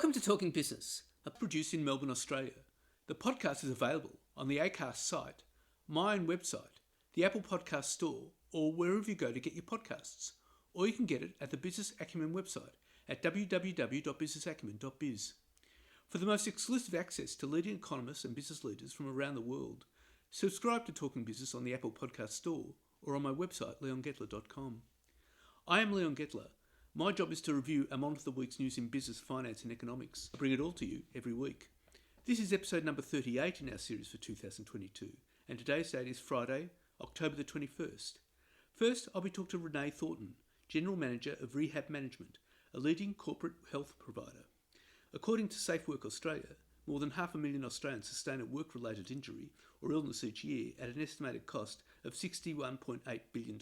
Welcome to Talking Business, produced in Melbourne, Australia. The podcast is available on the Acast site, my own website, the Apple Podcast Store, or wherever you go to get your podcasts. Or you can get it at the Business Acumen website at www.businessacumen.biz. For the most exclusive access to leading economists and business leaders from around the world, subscribe to Talking Business on the Apple Podcast Store or on my website, leongettler.com. I am Leon Gettler. My job is to review and monitor the week's news in business, finance and economics. I bring it all to you every week. This is episode number 38 in our series for 2022, and today's date is Friday, October the 21st. First, I'll be talking to Renee Thornton, General Manager of Rehab Management, a leading corporate health provider. According to Safe Work Australia, more than 500,000 Australians sustain a work-related injury or illness each year at an estimated cost of $61.8 billion.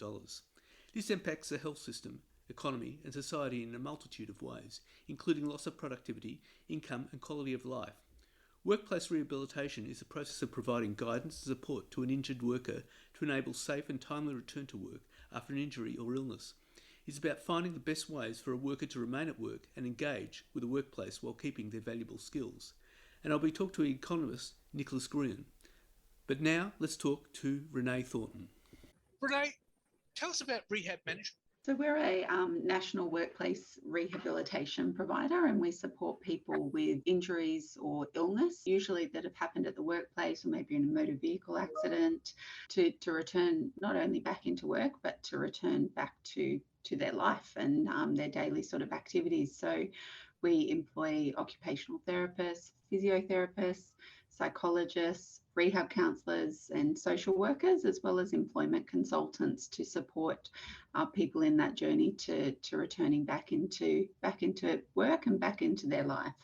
This impacts the health system, economy and society in a multitude of ways, including loss of productivity, income and quality of life. Workplace rehabilitation is the process of providing guidance and support to an injured worker to enable safe and timely return to work after an injury or illness. It's about finding the best ways for a worker to remain at work and engage with the workplace while keeping their valuable skills. And I'll be talking to economist Nicholas Green. But now let's talk to Renee Thornton. Renee, tell us about Rehab Management. So we're a national workplace rehabilitation provider, and we support people with injuries or illness, usually that have happened at the workplace or maybe in a motor vehicle accident, to return not only back into work, but to return back to their life and their daily sort of activities. So we employ occupational therapists, physiotherapists, psychologists, rehab counsellors and social workers, as well as employment consultants to support people in that journey to returning back into work and back into their life.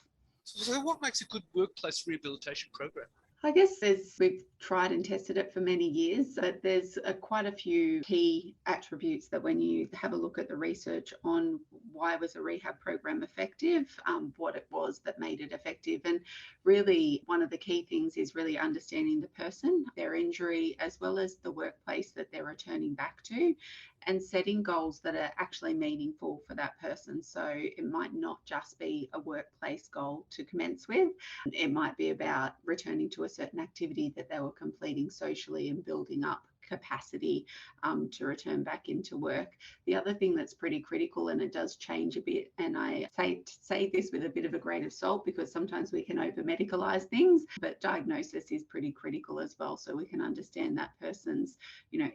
So what makes a good workplace rehabilitation program? I guess we've tried and tested it for many years, but there's quite a few key attributes that when you have a look at the research on why was a rehab program effective, what it was that made it effective. And really one of the key things is really understanding the person, their injury, as well as the workplace that they're returning back to, and setting goals that are actually meaningful for that person. So it might not just be a workplace goal to commence with. It might be about returning to a certain activity that they were completing socially and building up capacity to return back into work. The other thing that's pretty critical, and it does change a bit, and I say this with a bit of a grain of salt because sometimes we can over medicalize things, but diagnosis is pretty critical as well, so we can understand that person's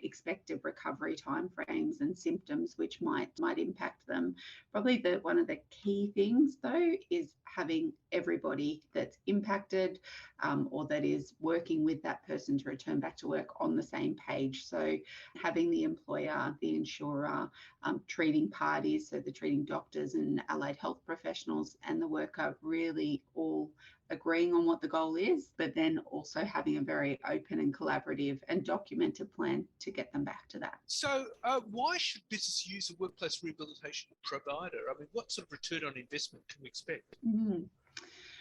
expected recovery timeframes and symptoms which might impact them. Probably one of the key things though is having everybody that's impacted or that is working with that person to return back to work on the same page. So having the employer, the insurer, treating parties, so the treating doctors and allied health professionals and the worker really all agreeing on what the goal is, but then also having a very open and collaborative and documented plan to get them back to that. So why should business use a workplace rehabilitation provider? I mean, what sort of return on investment can we expect?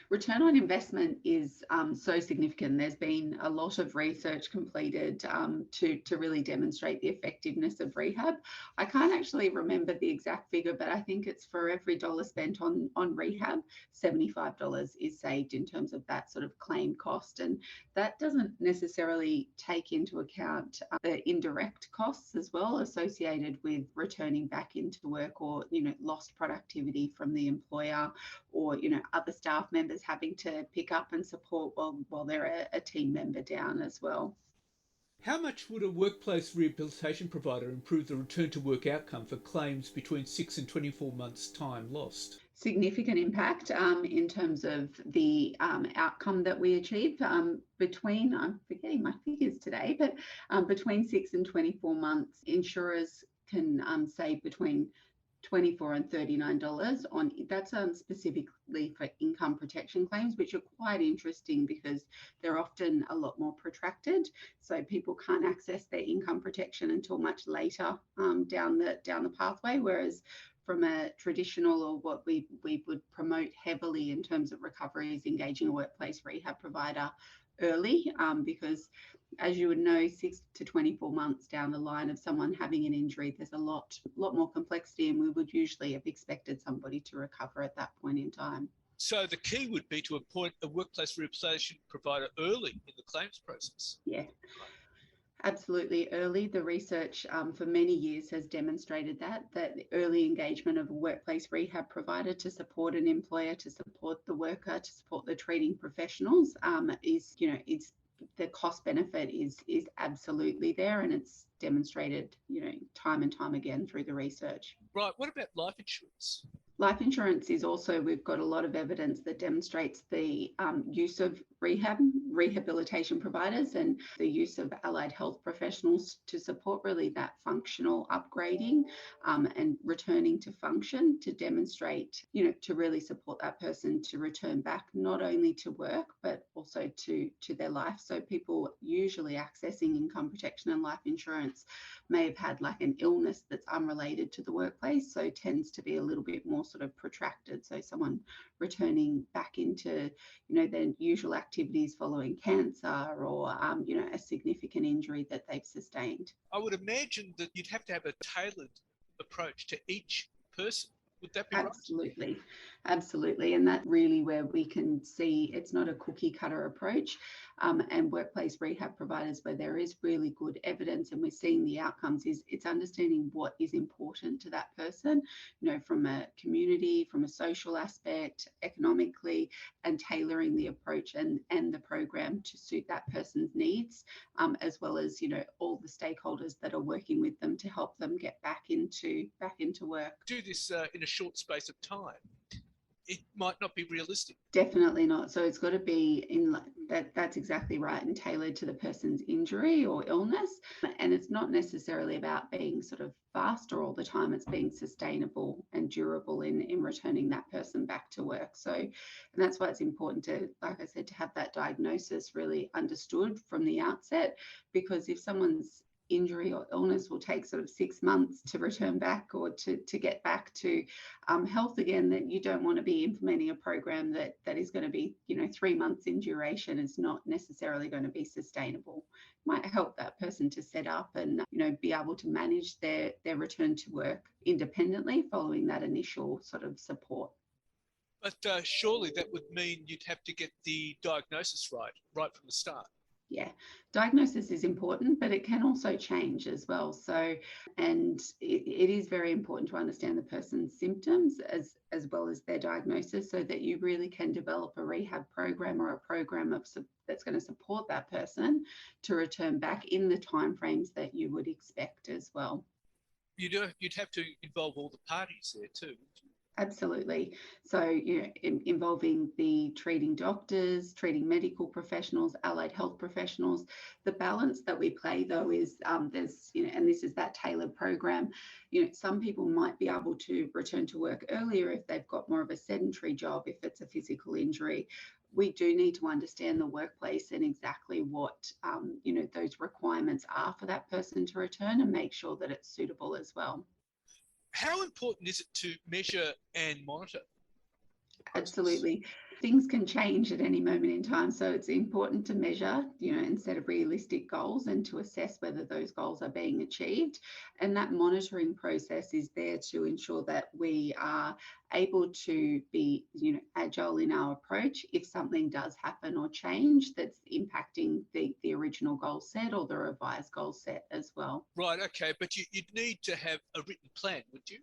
Return on investment is so significant. There's been a lot of research completed to really demonstrate the effectiveness of rehab. I can't actually remember the exact figure, but I think it's for every dollar spent on rehab, $75 is saved in terms of that sort of claim cost. And that doesn't necessarily take into account the indirect costs as well associated with returning back into work, or lost productivity from the employer, or other staff members having to pick up and support while they're a team member down as well. How much would a workplace rehabilitation provider improve the return to work outcome for claims between 6 and 24 months' time lost? Significant impact in terms of the outcome that we achieve between, I'm forgetting my figures today, but between 6 and 24 months, insurers can save between $24 and $39 on that's specifically for income protection claims, which are quite interesting because they're often a lot more protracted. So people can't access their income protection until much later down the pathway, whereas from a traditional, or what we would promote heavily in terms of recovery, is engaging a workplace rehab provider early, because as you would know, 6 to 24 months down the line of someone having an injury, there's a lot more complexity, and we would usually have expected somebody to recover at that point in time. So the key would be to appoint a workplace rehabilitation provider early in the claims process. Yeah. Absolutely early. The research for many years has demonstrated that the early engagement of a workplace rehab provider to support an employer, to support the worker, to support the treating professionals is the cost benefit is absolutely there, and it's demonstrated time and time again through the research. Right. What about life insurance? Life insurance is also, we've got a lot of evidence that demonstrates the use of rehabilitation providers and the use of allied health professionals to support really that functional upgrading and returning to function, to demonstrate, to really support that person to return back not only to work, but also to their life. So people usually accessing income protection and life insurance may have had like an illness that's unrelated to the workplace, so tends to be a little bit more sort of protracted. So someone returning back into their usual activities following cancer or a significant injury that they've sustained. I would imagine that you'd have to have a tailored approach to each person. Would that be Absolutely. right? Absolutely. And that's really where we can see it's not a cookie cutter approach. And workplace rehab providers, where there is really good evidence and we're seeing the outcomes, is it's understanding what is important to that person, from a community, from a social aspect, economically, and tailoring the approach and the program to suit that person's needs, as well as, all the stakeholders that are working with them to help them get back into work. Do this in a short space of time. It might not be realistic. Definitely not. So it's got to be that's exactly right, and tailored to the person's injury or illness. And it's not necessarily about being sort of faster all the time. It's being sustainable and durable in returning that person back to work. So, and that's why it's important to, like I said, to have that diagnosis really understood from the outset, because if someone's injury or illness will take sort of 6 months to return back or to get back to health again, that you don't want to be implementing a program that is going to be 3 months in duration. Is not necessarily going to be sustainable. It might help that person to set up and be able to manage their return to work independently following that initial sort of support. But surely that would mean you'd have to get the diagnosis right from the start. Yeah, diagnosis is important, but it can also change as well. So, and it is very important to understand the person's symptoms as well as their diagnosis, so that you really can develop a rehab program or a program that's going to support that person to return back in the timeframes that you would expect as well. You'd have to involve all the parties there too. Absolutely. So, involving the treating doctors, treating medical professionals, allied health professionals. The balance that we play, though, is there's, and this is that tailored program. Some people might be able to return to work earlier if they've got more of a sedentary job, if it's a physical injury. We do need to understand the workplace and exactly what, those requirements are for that person to return, and make sure that it's suitable as well. How important is it to measure and monitor? Absolutely. Things can change at any moment in time. So it's important to measure, and set realistic goals and to assess whether those goals are being achieved. And that monitoring process is there to ensure that we are able to be, agile in our approach if something does happen or change that's impacting the original goal set or the revised goal set as well. Right, okay. But you'd need to have a written plan, would you?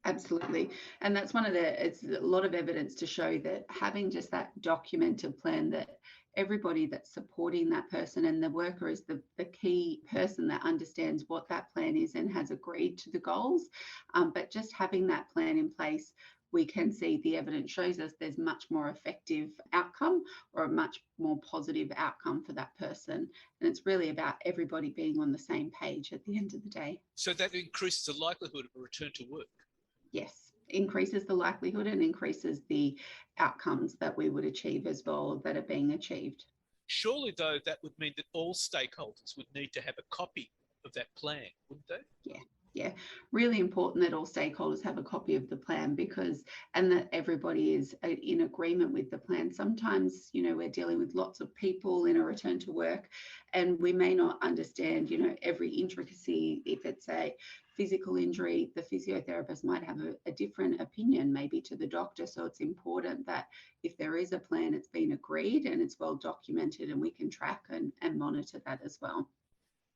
Absolutely. And that's it's a lot of evidence to show that having just that documented plan, that everybody that's supporting that person and the worker is the key person that understands what that plan is and has agreed to the goals. But just having that plan in place, we can see the evidence shows us there's much more effective outcome or a much more positive outcome for that person. And it's really about everybody being on the same page at the end of the day. So that increases the likelihood of a return to work. Yes, increases the likelihood and increases the outcomes that we would achieve as well that are being achieved. Surely, though, that would mean that all stakeholders would need to have a copy of that plan, wouldn't they? Yeah, really important that all stakeholders have a copy of the plan, and that everybody is in agreement with the plan. Sometimes, we're dealing with lots of people in a return to work, and we may not understand, every intricacy. If it's a physical injury, the physiotherapist might have a different opinion maybe to the doctor. So it's important that if there is a plan, it's been agreed and it's well documented, and we can track and monitor that as well.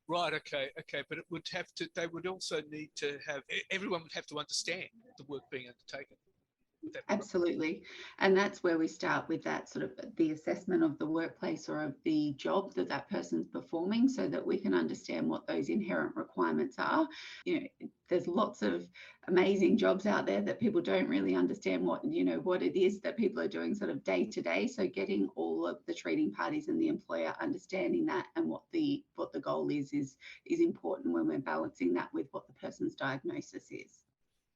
Right. Okay. But it would have to. They would also need to have. Everyone would have to understand the work being undertaken. Absolutely. And that's where we start with that sort of the assessment of the workplace or of the job that that person's performing, so that we can understand what those inherent requirements are. There's lots of amazing jobs out there that people don't really understand what it is that people are doing sort of day to day. So getting all of the treating parties and the employer understanding that and what the goal is important when we're balancing that with what the person's diagnosis is.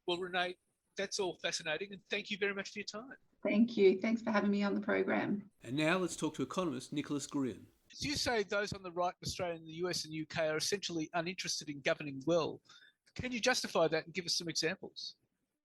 Well, Renee, that's all fascinating, and thank you very much for your time. Thank you. Thanks for having me on the program. And now let's talk to economist Nicholas Green. As you say, those on the right in Australia and the US and UK are essentially uninterested in governing well. Can you justify that and give us some examples?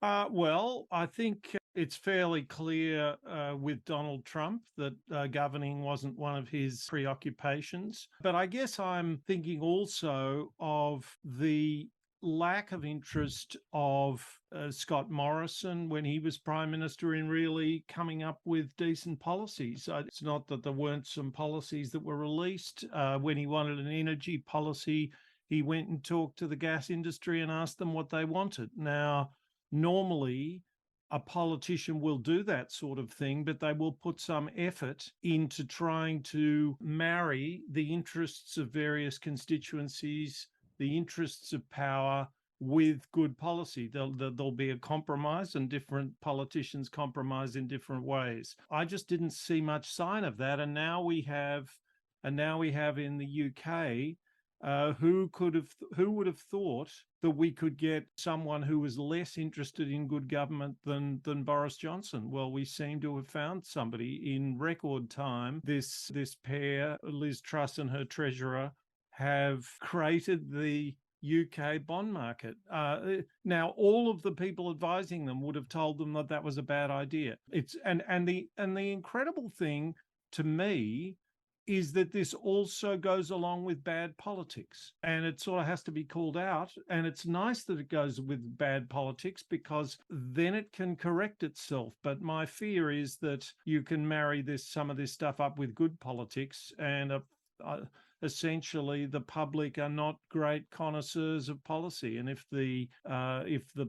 Well, I think it's fairly clear with Donald Trump that governing wasn't one of his preoccupations. But I guess I'm thinking also of the lack of interest of Scott Morrison when he was Prime Minister in really coming up with decent policies. It's not that there weren't some policies that were released. When he wanted an energy policy, he went and talked to the gas industry and asked them what they wanted. Now, normally, a politician will do that sort of thing, but they will put some effort into trying to marry the interests of various constituencies, the interests of power, with good policy. There'll be a compromise, and different politicians compromise in different ways. I just didn't see much sign of that, and now we have in the UK. Who would have thought that we could get someone who was less interested in good government than Boris Johnson? Well, we seem to have found somebody in record time. This pair, Liz Truss and her treasurer, have created the UK bond market. Now, all of the people advising them would have told them that was a bad idea. The incredible thing to me is that this also goes along with bad politics, and it sort of has to be called out. And it's nice that it goes with bad politics, because then it can correct itself. But my fear is that you can marry some of this stuff up with good politics, and essentially the public are not great connoisseurs of policy. And if the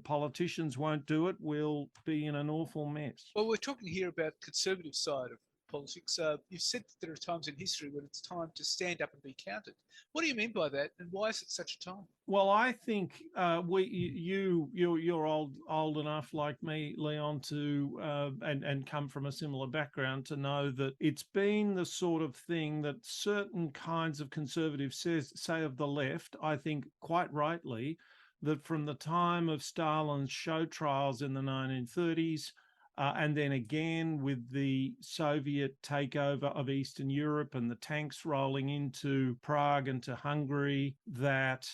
politicians won't do it, we'll be in an awful mess. Well, we're talking here about the conservative side of politics. You've said that there are times in history when it's time to stand up and be counted. What do you mean by that, and why is it such a time? Well, I think you're old enough like me, Leon, to and come from a similar background to know that it's been the sort of thing that certain kinds of conservatives say of the left. I think quite rightly that from the time of Stalin's show trials in the 1930s. And then again with the Soviet takeover of Eastern Europe and the tanks rolling into Prague and to Hungary, that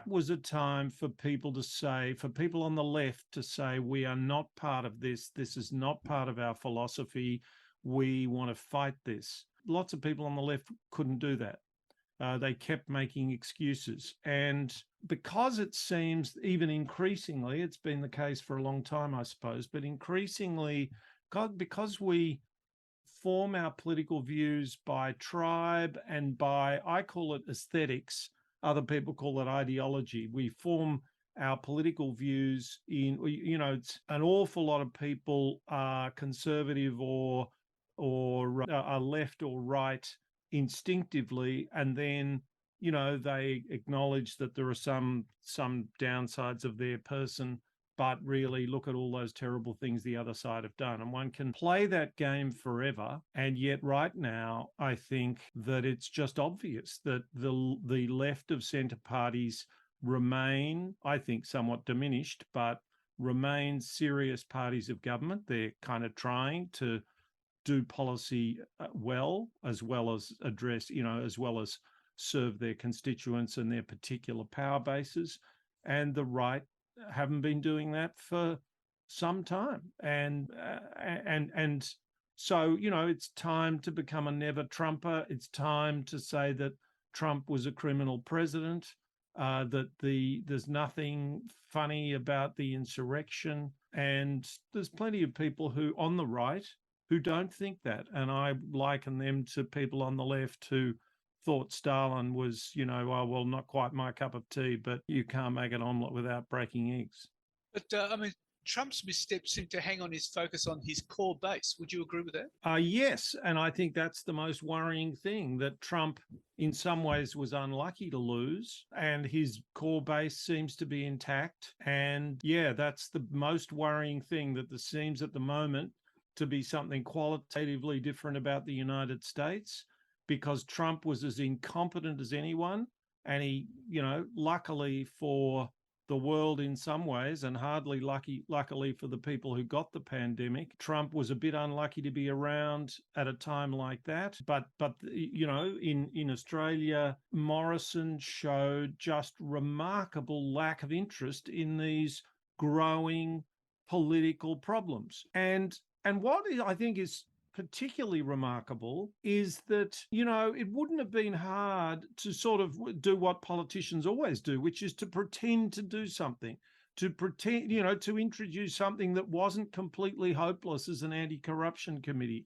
was a time for people on the left to say, we are not part of this. This is not part of our philosophy. We want to fight this. Lots of people on the left couldn't do that. They kept making excuses. And because it seems even increasingly, it's been the case for a long time, I suppose, but increasingly, because we form our political views by tribe and by, I call it aesthetics, other people call it ideology. We form our political views it's an awful lot of people are conservative or are left or right instinctively, and then they acknowledge that there are some downsides of their person, but really look at all those terrible things the other side have done. And one can play that game forever, and yet right now I think that it's just obvious that the left of centre parties remain, I think, somewhat diminished, but remain serious parties of government. They're kind of trying to do policy well as address, as well as serve their constituents and their particular power bases. And the right haven't been doing that for some time. And so, it's time to become a never Trumper. It's time to say that Trump was a criminal president. there's nothing funny about the insurrection. And there's plenty of people who on the right who don't think that. And I liken them to people on the left who thought Stalin was, oh, well, not quite my cup of tea, but you can't make an omelette without breaking eggs. But, Trump's missteps seem to hang on his focus on his core base. Would you agree with that? Yes, and I think that's the most worrying thing, that Trump in some ways was unlucky to lose and his core base seems to be intact. And yeah, that's the most worrying thing, that there seems at the moment to be something qualitatively different about the United States, because Trump was as incompetent as anyone. And he, luckily for the world in some ways, and hardly luckily for the people who got the pandemic, Trump was a bit unlucky to be around at a time like that. But in Australia, Morrison showed just remarkable lack of interest in these growing political problems. And what I think is particularly remarkable is that, it wouldn't have been hard to sort of do what politicians always do, which is to pretend to do something, to pretend, to introduce something that wasn't completely hopeless as an anti-corruption committee,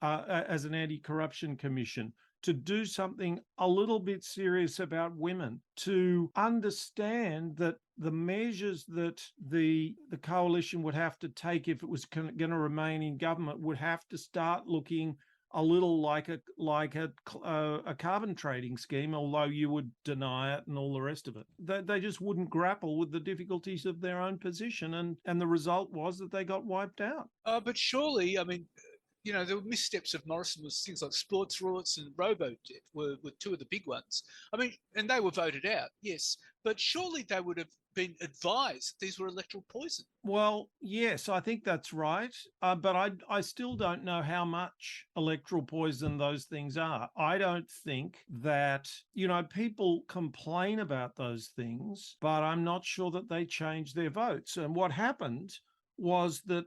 as an anti-corruption commission, to do something a little bit serious about women, to understand that the measures that the coalition would have to take if it was going to remain in government would have to start looking a little like a carbon trading scheme, although you would deny it and all the rest of it. They just wouldn't grapple with the difficulties of their own position, and the result was that they got wiped out. But surely, the missteps of Morrison was things like sports rorts and robo-debt were two of the big ones. And they were voted out, yes, but surely they would have been advised these were electoral poison. Well, yes, I think that's right. But I still don't know how much electoral poison those things are. I don't think that, people complain about those things, but I'm not sure that they change their votes. And what happened was that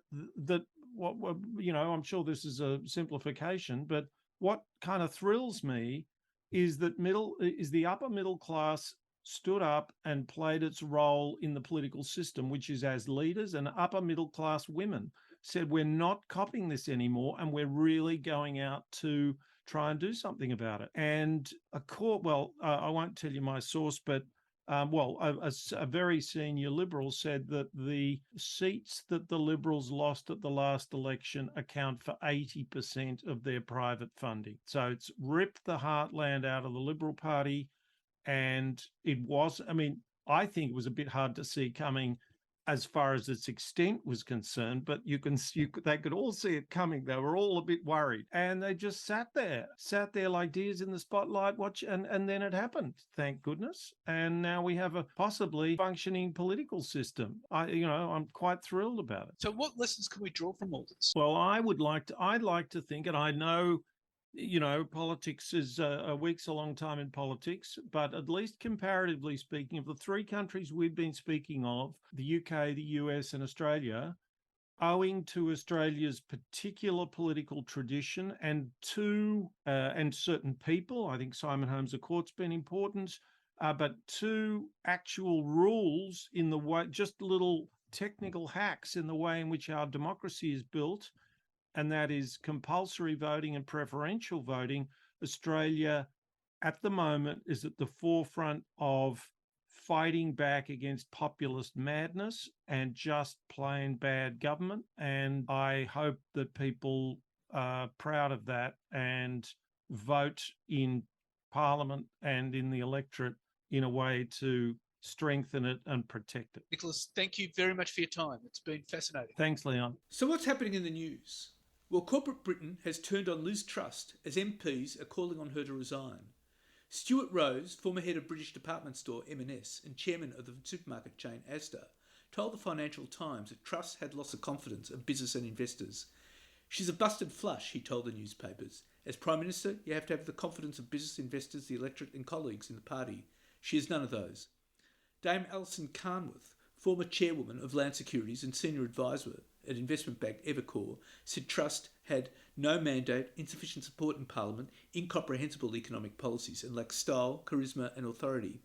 I'm sure this is a simplification, but what kind of thrills me is that the upper middle class stood up and played its role in the political system, which is as leaders, and upper middle class women said, we're not copying this anymore, and we're really going out to try and do something about it. And I won't tell you my source, but a very senior Liberal said that the seats that the Liberals lost at the last election account for 80% of their private funding. So it's ripped the heartland out of the Liberal Party. And I think it was a bit hard to see coming as far as its extent was concerned, but they could all see it coming. They were all a bit worried, and they just sat there like deers in the spotlight, and then it happened, thank goodness. And now we have a possibly functioning political system. I'm quite thrilled about it. So what lessons can we draw from all this? Well, I'd like to think, and I know, politics is a week's a long time in politics, but at least comparatively speaking, of the three countries we've been speaking of, the UK, the US, and Australia, owing to Australia's particular political tradition and certain people, I think Simon Holmes à Court's been important, but two actual rules in the way, just little technical hacks in the way in which our democracy is built, and that is compulsory voting and preferential voting. Australia, at the moment, is at the forefront of fighting back against populist madness and just plain bad government. And I hope that people are proud of that and vote in Parliament and in the electorate in a way to strengthen it and protect it. Nicholas, thank you very much for your time. It's been fascinating. Thanks, Leon. So what's happening in the news? Well, corporate Britain has turned on Liz Truss as MPs are calling on her to resign. Stuart Rose, former head of British department store M&S and chairman of the supermarket chain Asda, told the Financial Times that Truss had lost the confidence of business and investors. She's a busted flush, he told the newspapers. As Prime Minister, you have to have the confidence of business investors, the electorate and colleagues in the party. She has none of those. Dame Alison Carnwath, former chairwoman of Land Securities and senior advisor at investment bank Evercore, said Truss had no mandate, insufficient support in Parliament, incomprehensible economic policies, and lacked style, charisma and authority.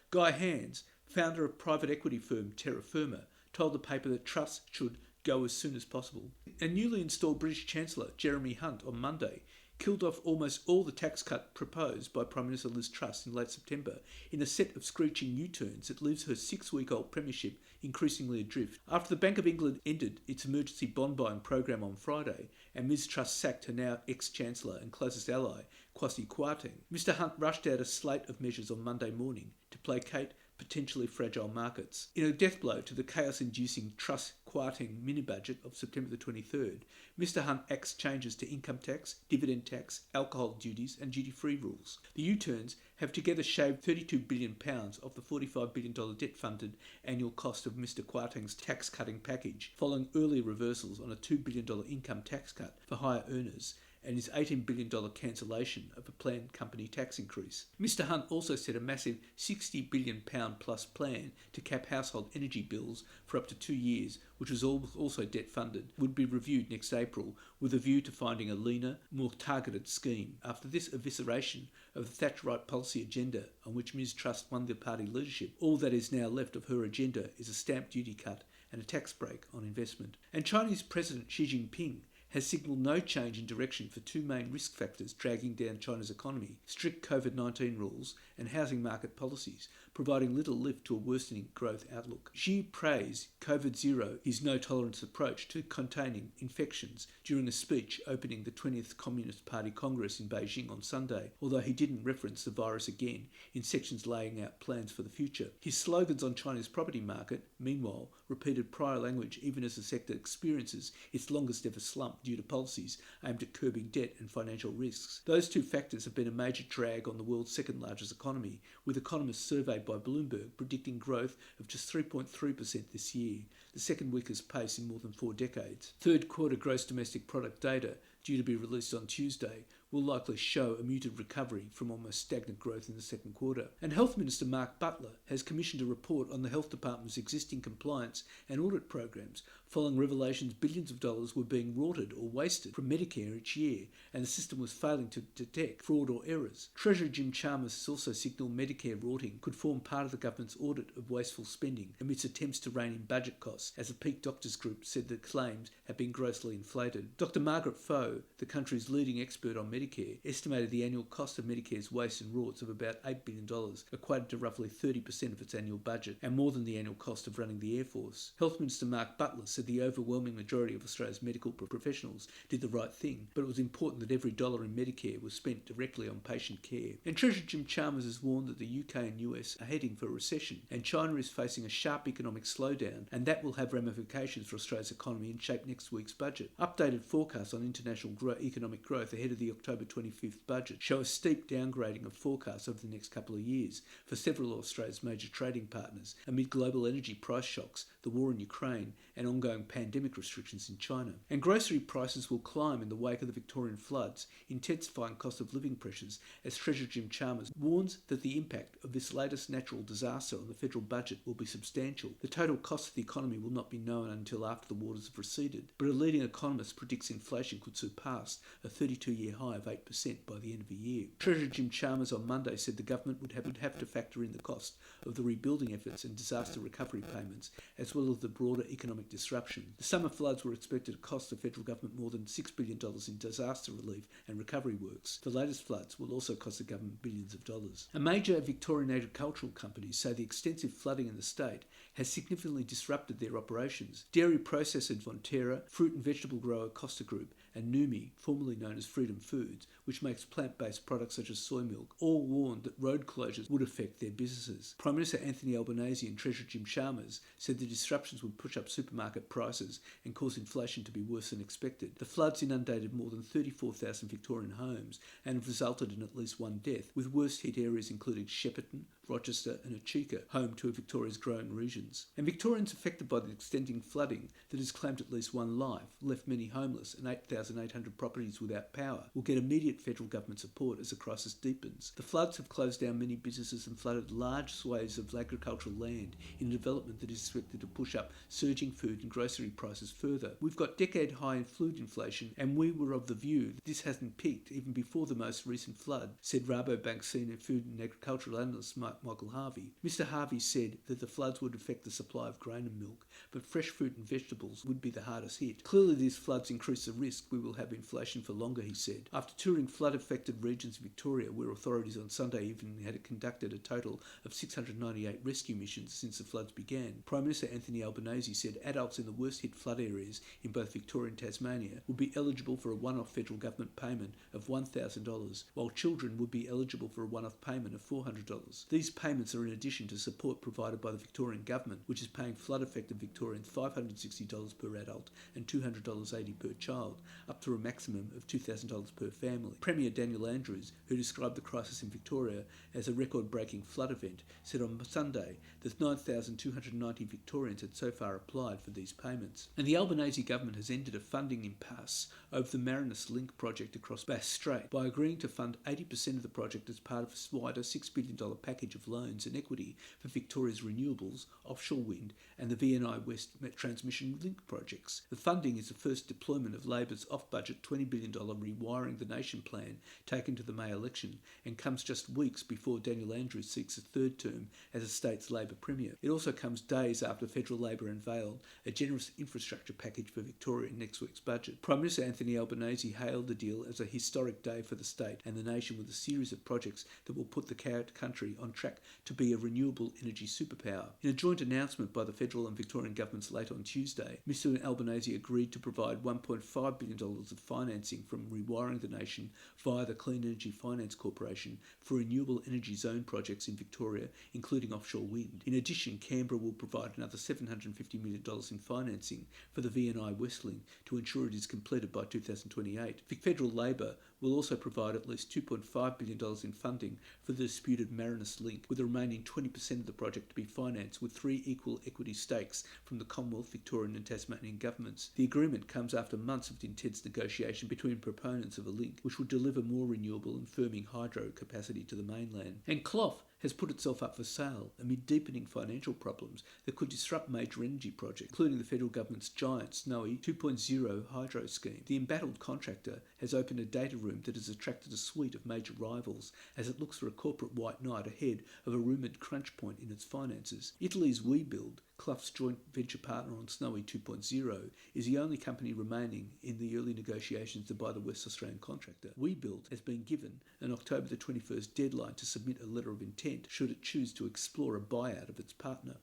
Guy Hands, founder of private equity firm Terra Firma, told the paper that Truss should go as soon as possible. A newly installed British Chancellor, Jeremy Hunt, on Monday, killed off almost all the tax cut proposed by Prime Minister Liz Truss in late September in a set of screeching U-turns that leaves her 6-week-old premiership increasingly adrift. After the Bank of England ended its emergency bond buying program on Friday and Ms Truss sacked her now ex-Chancellor and closest ally, Kwasi Kwarteng, Mr Hunt rushed out a slate of measures on Monday morning to placate potentially fragile markets. In a death blow to the chaos-inducing Truss-Kwarteng mini-budget of September the 23rd, Mr Hunt axed changes to income tax, dividend tax, alcohol duties and duty-free rules. The U-turns have together shaved £32 billion of the $45 billion debt-funded annual cost of Mr Kwarteng's tax-cutting package, following earlier reversals on a $2 billion income tax cut for higher earners and his $18 billion cancellation of a planned company tax increase. Mr Hunt also set a massive £60 billion plus plan to cap household energy bills for up to 2 years, which was also debt-funded, would be reviewed next April with a view to finding a leaner, more targeted scheme. After this evisceration of the Thatcherite policy agenda on which Ms Truss won the party leadership, all that is now left of her agenda is a stamp duty cut and a tax break on investment. And Chinese President Xi Jinping has signalled no change in direction for two main risk factors dragging down China's economy: strict COVID-19 rules and housing market policies, providing little lift to a worsening growth outlook. Xi praised COVID-0, his no-tolerance approach to containing infections, during a speech opening the 20th Communist Party Congress in Beijing on Sunday, although he didn't reference the virus again in sections laying out plans for the future. His slogans on China's property market, meanwhile, repeated prior language even as the sector experiences its longest ever slump due to policies aimed at curbing debt and financial risks. Those two factors have been a major drag on the world's second largest economy, with economists surveyed by Bloomberg predicting growth of just 3.3% this year, the second weakest pace in more than 4 decades. Third quarter gross domestic product data, due to be released on Tuesday, will likely show a muted recovery from almost stagnant growth in the second quarter. And Health Minister Mark Butler has commissioned a report on the Health Department's existing compliance and audit programs, following revelations billions of dollars were being rorted or wasted from Medicare each year, and the system was failing to detect fraud or errors. Treasurer Jim Chalmers has also signalled Medicare rorting could form part of the government's audit of wasteful spending amidst attempts to rein in budget costs, as the Peak Doctors Group said that claims have been grossly inflated. Dr Margaret Foe, the country's leading expert on Medicare, estimated the annual cost of Medicare's waste and rorts of about $8 billion, equated to roughly 30% of its annual budget, and more than the annual cost of running the Air Force. Health Minister Mark Butler said the overwhelming majority of Australia's medical professionals did the right thing, but it was important that every dollar in Medicare was spent directly on patient care. And Treasurer Jim Chalmers has warned that the UK and US are heading for a recession, and China is facing a sharp economic slowdown, and that will have ramifications for Australia's economy and shape next week's budget. Updated forecasts on international economic growth ahead of the October 25th budget show a steep downgrading of forecasts over the next couple of years for several of Australia's major trading partners amid global energy price shocks, the war in Ukraine, and ongoing pandemic restrictions in China. And grocery prices will climb in the wake of the Victorian floods, intensifying cost of living pressures, as Treasurer Jim Chalmers warns that the impact of this latest natural disaster on the federal budget will be substantial. The total cost of the economy will not be known until after the waters have receded, but a leading economist predicts inflation could surpass a 32-year high of 8% by the end of the year. Treasurer Jim Chalmers on Monday said the government would have to factor in the cost of the rebuilding efforts and disaster recovery payments, as well as the broader economic disruption. The summer floods were expected to cost the federal government more than $6 billion in disaster relief and recovery works. The latest floods will also cost the government billions of dollars. A major Victorian agricultural companies say the extensive flooding in the state has significantly disrupted their operations. Dairy processor Fonterra, fruit and vegetable grower Costa Group, and Numi, formerly known as Freedom Foods, which makes plant-based products such as soy milk, all warned that road closures would affect their businesses. Prime Minister Anthony Albanese and Treasurer Jim Chalmers said the disruptions would push up supermarket prices and cause inflation to be worse than expected. The floods inundated more than 34,000 Victorian homes and have resulted in at least one death, with worst hit areas including Shepparton, Rochester and Echuca, home to Victoria's growing regions. And Victorians affected by the extending flooding that has claimed at least one life, left many homeless and 8,800 properties without power, will get immediate federal government support as the crisis deepens. The floods have closed down many businesses and flooded large swathes of agricultural land in a development that is expected to push up surging food and grocery prices further. We've got decade-high food inflation, and we were of the view that this hasn't peaked even before the most recent flood, said Rabobank senior food and agricultural analyst Mark Michael Harvey. Mr Harvey said that the floods would affect the supply of grain and milk, but fresh fruit and vegetables would be the hardest hit. Clearly these floods increase the risk we will have inflation for longer, he said. After touring flood-affected regions in Victoria, where authorities on Sunday evening had conducted a total of 698 rescue missions since the floods began, Prime Minister Anthony Albanese said adults in the worst-hit flood areas in both Victoria and Tasmania would be eligible for a one-off federal government payment of $1,000, while children would be eligible for a one-off payment of $400. These payments are in addition to support provided by the Victorian Government, which is paying flood-affected Victorians $560 per adult and $200.80 per child, up to a maximum of $2,000 per family. Premier Daniel Andrews, who described the crisis in Victoria as a record-breaking flood event, said on Sunday that 9,290 Victorians had so far applied for these payments. And the Albanese government has ended a funding impasse over the Marinus Link project across Bass Strait by agreeing to fund 80% of the project as part of a wider $6 billion package of loans and equity for Victoria's renewables, offshore wind and the VNI West Transmission Link projects. The funding is the first deployment of Labor's off-budget $20 billion Rewiring the Nation plan taken to the May election and comes just weeks before Daniel Andrews seeks a third term as a state's Labor Premier. It also comes days after federal Labor unveiled a generous infrastructure package for Victoria in next week's budget. Prime Minister Anthony Albanese hailed the deal as a historic day for the state and the nation, with a series of projects that will put the country on track to be a renewable energy superpower. In a joint announcement by the federal and Victorian governments late on Tuesday, Mr Albanese agreed to provide $1.5 billion of financing from Rewiring the Nation via the Clean Energy Finance Corporation for renewable energy zone projects in Victoria, including offshore wind. In addition, Canberra will provide another $750 million in financing for the VNI Westlink to ensure it is completed by 2028. Federal Labor will also provide at least $2.5 billion in funding for the disputed Marinus Link, with the remaining 20% of the project to be financed with 3 equal equity stakes from the Commonwealth, Victorian and Tasmanian governments. The agreement comes after months of intense negotiation between proponents of a link, which would deliver more renewable and firming hydro capacity to the mainland. And Clough has put itself up for sale amid deepening financial problems that could disrupt major energy projects, including the federal government's giant Snowy 2.0 hydro scheme. The embattled contractor has opened a data room that has attracted a suite of major rivals as it looks for a corporate white knight ahead of a rumoured crunch point in its finances. Italy's WeBuild, Clough's joint venture partner on Snowy 2.0, is the only company remaining in the early negotiations to buy the West Australian contractor. WeBuild has been given an October the 21st deadline to submit a letter of intent should it choose to explore a buyout of its partner.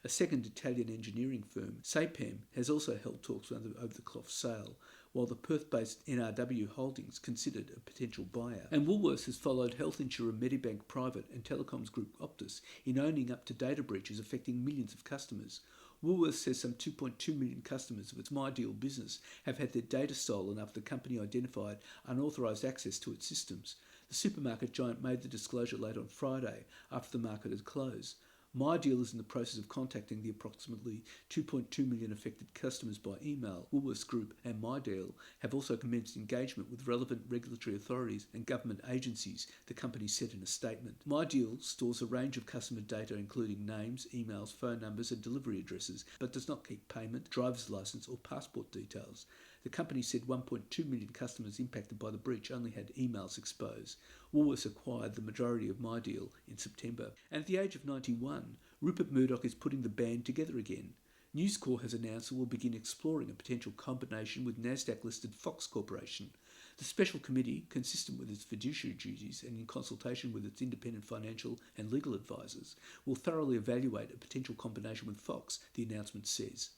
A second Italian engineering firm, Sapem, has also held talks over the Clough sale, while the Perth-based NRW Holdings considered a potential buyer. And Woolworths has followed health insurer Medibank Private and telecoms group Optus in owning up to data breaches affecting millions of customers. Woolworths says some 2.2 million customers of its MyDeal business have had their data stolen after the company identified unauthorised access to its systems. The supermarket giant made the disclosure late on Friday after the market had closed. MyDeal is in the process of contacting the approximately 2.2 million affected customers by email. Woolworths Group and MyDeal have also commenced engagement with relevant regulatory authorities and government agencies, the company said in a statement. MyDeal stores a range of customer data including names, emails, phone numbers and delivery addresses, but does not keep payment, driver's licence or passport details. The company said 1.2 million customers impacted by the breach only had emails exposed. Woolworths acquired the majority of MyDeal in September. And at the age of 91, Rupert Murdoch is putting the band together again. News Corp has announced it will begin exploring a potential combination with Nasdaq-listed Fox Corporation. The special committee, consistent with its fiduciary duties and in consultation with its independent financial and legal advisors, will thoroughly evaluate a potential combination with Fox, the announcement says.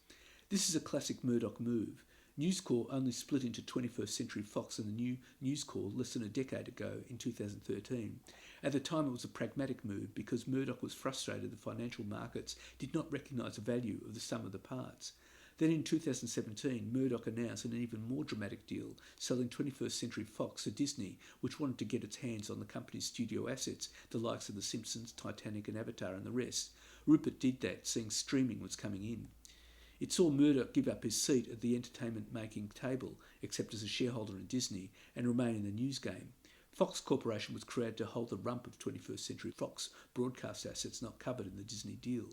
This is a classic Murdoch move. News Corp only split into 21st Century Fox and the new News Corp less than a decade ago in 2013. At the time it was a pragmatic move because Murdoch was frustrated the financial markets did not recognise the value of the sum of the parts. Then in 2017, Murdoch announced an even more dramatic deal, selling 21st Century Fox to Disney, which wanted to get its hands on the company's studio assets, the likes of The Simpsons, Titanic and Avatar and the rest. Rupert did that, seeing streaming was coming in. It saw Murdoch give up his seat at the entertainment-making table, except as a shareholder in Disney, and remain in the news game. Fox Corporation was created to hold the rump of 21st Century Fox broadcast assets not covered in the Disney deal.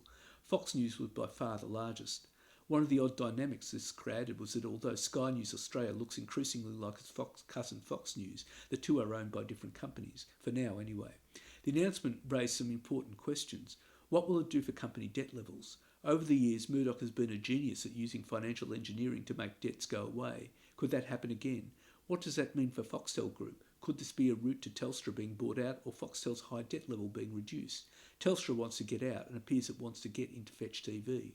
Fox News was by far the largest. One of the odd dynamics this created was that although Sky News Australia looks increasingly like its cousin Fox News, the two are owned by different companies, for now anyway. The announcement raised some important questions. What will it do for company debt levels? Over the years, Murdoch has been a genius at using financial engineering to make debts go away. Could that happen again? What does that mean for Foxtel Group? Could this be a route to Telstra being bought out or Foxtel's high debt level being reduced? Telstra wants to get out and appears it wants to get into Fetch TV.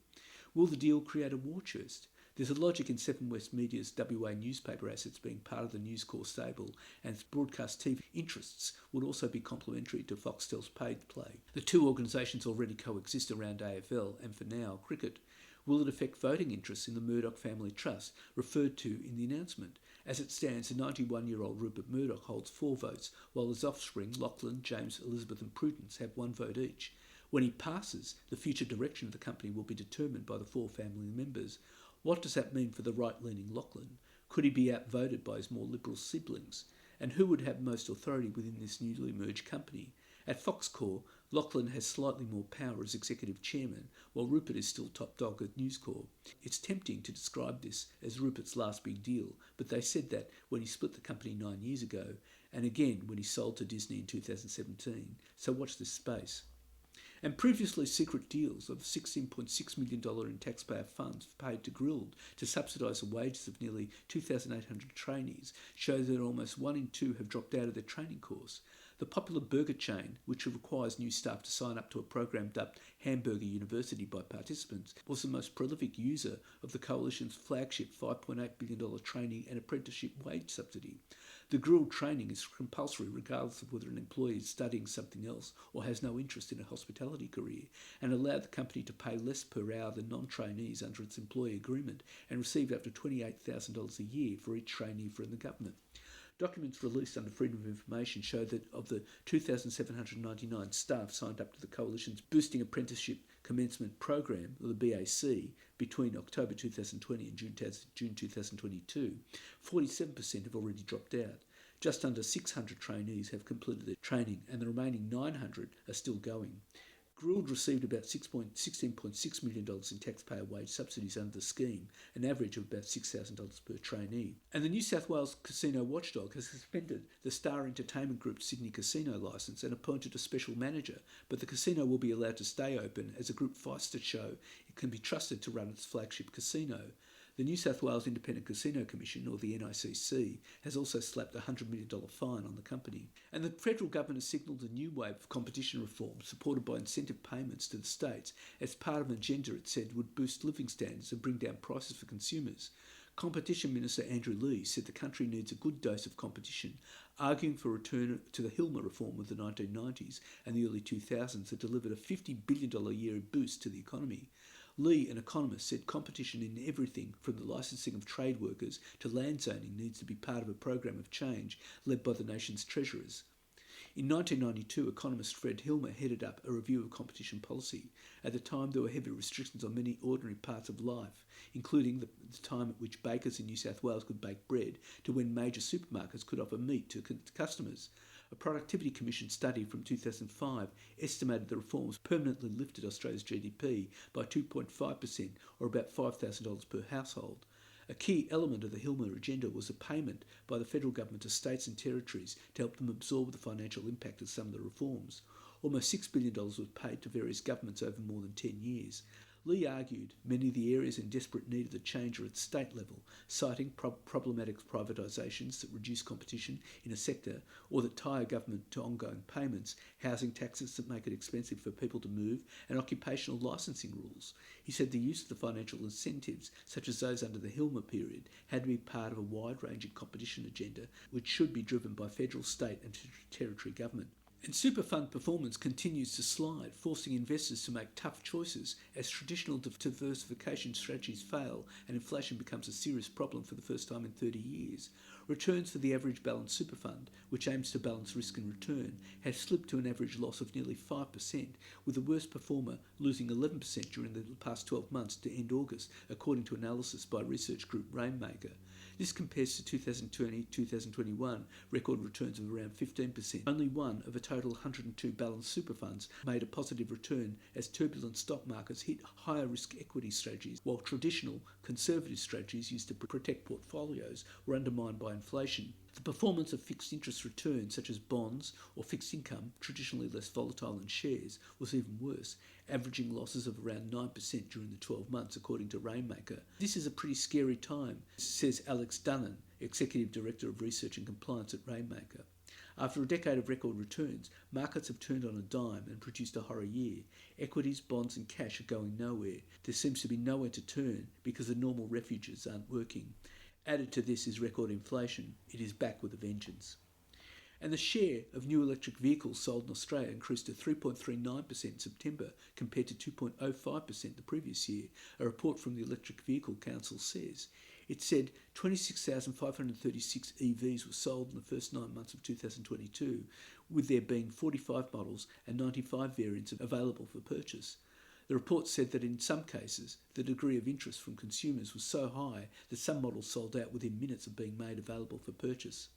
Will the deal create a war chest? There's a logic in Seven West Media's WA newspaper assets being part of the News Corp stable, and broadcast TV interests would also be complementary to Foxtel's paid play. The two organisations already coexist around AFL and, for now, cricket. Will it affect voting interests in the Murdoch Family Trust, referred to in the announcement? As it stands, the 91-year-old Rupert Murdoch holds 4 votes, while his offspring, Lachlan, James, Elizabeth and Prudence, have 1 vote each. When he passes, the future direction of the company will be determined by the 4 family members. What does that mean for the right-leaning Lachlan? Could he be outvoted by his more liberal siblings? And who would have most authority within this newly merged company? At Foxcorp, Lachlan has slightly more power as executive chairman, while Rupert is still top dog at News Corp. It's tempting to describe this as Rupert's last big deal, but they said that when he split the company 9 years ago, and again when he sold to Disney in 2017. So watch this space. And previously secret deals of $16.6 million in taxpayer funds paid to Grilled to subsidise the wages of nearly 2,800 trainees show that almost 1 in 2 have dropped out of their training course. The popular burger chain, which requires new staff to sign up to a program dubbed Hamburger University by participants, was the most prolific user of the Coalition's flagship $5.8 billion training and apprenticeship wage subsidy. The Grilled training is compulsory regardless of whether an employee is studying something else or has no interest in a hospitality career, and allowed the company to pay less per hour than non-trainees under its employee agreement and receive up to $28,000 a year for each trainee from the government. Documents released under Freedom of Information show that of the 2,799 staff signed up to the Coalition's Boosting Apprenticeship Commencement Program, or the BAC, between October 2020 and June 2022, 47% have already dropped out. Just under 600 trainees have completed their training, and the remaining 900 are still going. Grilled received about $16.6 million in taxpayer wage subsidies under the scheme, an average of about $6,000 per trainee. And the New South Wales Casino Watchdog has suspended the Star Entertainment Group's Sydney casino licence and appointed a special manager, but the casino will be allowed to stay open as the group fights to show it can be trusted to run its flagship casino. The New South Wales Independent Casino Commission, or the NICC, has also slapped a $100 million fine on the company. And the federal government has signalled a new wave of competition reform supported by incentive payments to the states as part of an agenda it said would boost living standards and bring down prices for consumers. Competition Minister Andrew Leigh said the country needs a good dose of competition, arguing for a return to the Hilmer reform of the 1990s and the early 2000s that delivered a $50 billion a year boost to the economy. Leigh, an economist, said competition in everything from the licensing of trade workers to land zoning needs to be part of a program of change led by the nation's treasurers. In 1992, economist Fred Hilmer headed up a review of competition policy. At the time, there were heavy restrictions on many ordinary parts of life, including the time at which bakers in New South Wales could bake bread to when major supermarkets could offer meat to customers. A Productivity Commission study from 2005 estimated the reforms permanently lifted Australia's GDP by 2.5%, or about $5,000 per household. A key element of the Hilmer agenda was a payment by the federal government to states and territories to help them absorb the financial impact of some of the reforms. Almost $6 billion was paid to various governments over more than 10 years. Leigh argued many of the areas in desperate need of the change are at state level, citing problematic privatisations that reduce competition in a sector or that tie a government to ongoing payments, housing taxes that make it expensive for people to move, and occupational licensing rules. He said the use of the financial incentives, such as those under the Hilmer period, had to be part of a wide-ranging competition agenda which should be driven by federal, state and territory government. And super fund performance continues to slide, forcing investors to make tough choices as traditional diversification strategies fail and inflation becomes a serious problem for the first time in 30 years. Returns for the average balanced super fund, which aims to balance risk and return, have slipped to an average loss of nearly 5%, with the worst performer losing 11% during the past 12 months to end August, according to analysis by research group Rainmaker. This compares to 2020-2021 record returns of around 15%. Only one of a total 102 balanced super funds made a positive return as turbulent stock markets hit higher risk equity strategies, while traditional conservative strategies used to protect portfolios were undermined by inflation. The performance of fixed interest returns such as bonds or fixed income, traditionally less volatile than shares, was even worse, averaging losses of around 9% during the 12 months, according to Rainmaker. This is a pretty scary time, says Alex Dunnan, Executive Director of Research and Compliance at Rainmaker. After a decade of record returns, markets have turned on a dime and produced a horror year. Equities, bonds and cash are going nowhere. There seems to be nowhere to turn because the normal refuges aren't working. Added to this is record inflation. It is back with a vengeance. And the share of new electric vehicles sold in Australia increased to 3.39% in September compared to 2.05% the previous year, a report from the Electric Vehicle Council says. It said 26,536 EVs were sold in the first 9 months of 2022, with there being 45 models and 95 variants available for purchase. The report said that in some cases, the degree of interest from consumers was so high that some models sold out within minutes of being made available for purchase.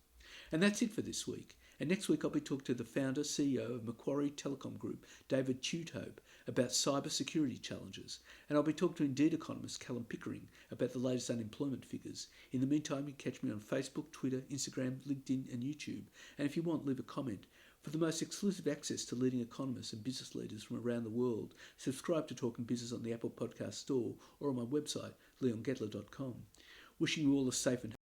And that's it for this week. And next week I'll be talking to the founder, CEO of Macquarie Telecom Group, David Tudehope, about cyber security challenges. And I'll be talking to Indeed economist Callum Pickering about the latest unemployment figures. In the meantime, you can catch me on Facebook, Twitter, Instagram, LinkedIn and YouTube. And if you want, leave a comment. For the most exclusive access to leading economists and business leaders from around the world, subscribe to Talking Business on the Apple Podcast Store or on my website, leongettler.com. Wishing you all a safe and